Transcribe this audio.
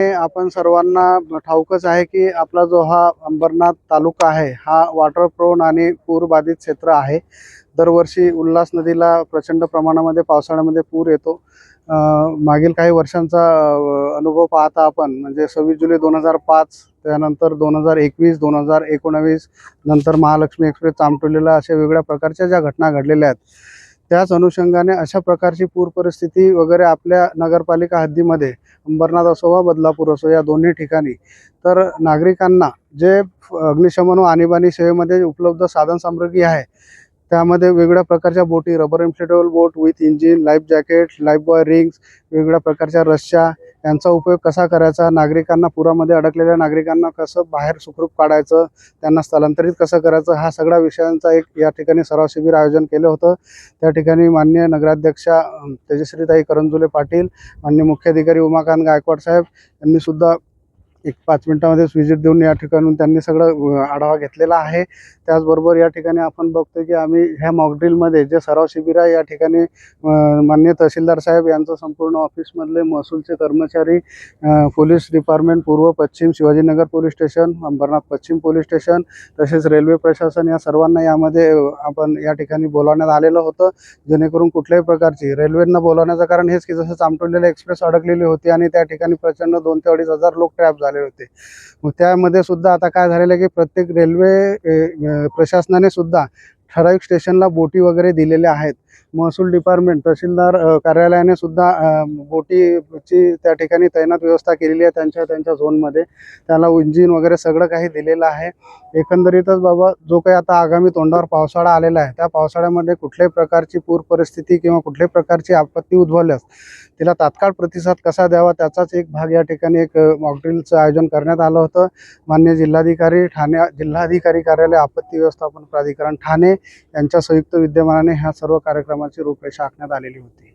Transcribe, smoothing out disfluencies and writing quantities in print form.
आपण सर्वांना ठाऊकच आहे की आपला जो हा अंबरनाथ तालुका आहे हा वॉटर प्रोन आणि पूर बाधित क्षेत्र आहे। दरवर्षी उल्हास नदीला प्रचंड प्रमाणामध्ये पावसाळ्यामध्ये पूर येतो। मागील काही वर्षांचा अनुभव पाहता आपण म्हणजे 26 जुलै 2005 त्यानंतर 2021 2019 नंतर महालक्ष्मी एक्सप्रेस चामटोलीला अशा वेगळ्या प्रकारच्या ज्या घटना घडलेल्या आहेत, त्याच अनुषंगाने अशा प्रकारची पूर परिस्थिती वगैरे आपल्या नगरपालिका हद्दीमध्ये अंबरनाथ असो वा बदलापूर असो या दोन्ही ठिकाणी तर नागरिकांना जे अग्निशमन व आणीबाणी सेवेमध्ये उपलब्ध साधन सामग्री आहे त्यामध्ये वेगवेगळ्या प्रकारच्या बोटी, rubber inflatable boat with engine, life jacket, life boy rings, वेगवेगळ्या प्रकारच्या रश्श्या यांचा उपयोग कसा करायचा, नागरिकांना पुरामध्ये अडकलेल्या नागरिकांना कसं बाहेर सुखरूप काढायचं, त्यांना स्थलांतरित कसं करायचं, हा सगळा विषयांचा एक या ठिकाणी सराव शिबिर आयोजन केलं होतं। त्या ठिकाणी माननीय नगराध्यक्षा तेजश्रीताई करंजुले पाटील, माननीय मुख्याधिकारी उमाकांत गायकवाड साहेब यांनी सुद्धा एक 5 मिनिटांमध्येच व्हिजिट देऊन या ठिकाणून त्यांनी सगळं आढावा घेतलेला आहे। त्याचबरोबर या ठिकाणी आपण बघतो की आम्ही ह्या मॉक ड्रिलमध्ये जे सराव शिबिर आहे या ठिकाणी माननीय तहसीलदार साहेब यांचं संपूर्ण ऑफिसमधले महसूलचे कर्मचारी, पोलीस डिपार्टमेंट पूर्व पश्चिम शिवाजीनगर पोलीस स्टेशन, अंबरनाथ पश्चिम पोलीस स्टेशन तसेच रेल्वे प्रशासन या सर्वांना यामध्ये आपण या ठिकाणी बोलावण्यात आलेलं होतं, जेणेकरून कुठल्याही प्रकारची रेल्वेंना बोलावण्याचं कारण हेच की जसं चामटोलीला एक्सप्रेस अडकलेली होती आणि त्या ठिकाणी प्रचंड 2 ते 2.5 हजार लोक ट्रॅप झाले होते। मग त्यामध्ये सुद्धा आता काय झालेलं आहे की प्रत्येक रेल्वे प्रशासनाने सुद्धा ठराविक स्टेशनला बोटी वगैरे दिलेल्या आहेत। महसूल डिपार्टमेंट तहसीलदार कार्यालयाने सुद्धा बोटीची त्या ठिकाणी तैनात व्यवस्था केलेली आहे त्यांच्या झोनमध्ये, त्याला इंजिन वगैरे सगळं काही दिलेलं आहे। एकंदरीतच बाबा जो काही आता आगामी तोंडावर पावसाळा आलेला आहे त्या पावसाळ्यामध्ये कुठल्याही प्रकारची पूर परिस्थिती किंवा कुठल्याही प्रकारची आपत्ती उद्भवल्यास तिला तात्काळ प्रतिसाद कसा द्यावा त्याचाच एक भाग या ठिकाणी एक मॉकड्रिलचं आयोजन करण्यात आलं होतं। माननीय जिल्हाधिकारी ठाणे जिल्हाधिकारी कार्यालय आपत्ती व्यवस्थापन प्राधिकरण ठाणे यांच्या संयुक्त विद्यमानाने ह्या सर्व कार्यक्रमाची रूपरेषा आखण्यात आलेली होती।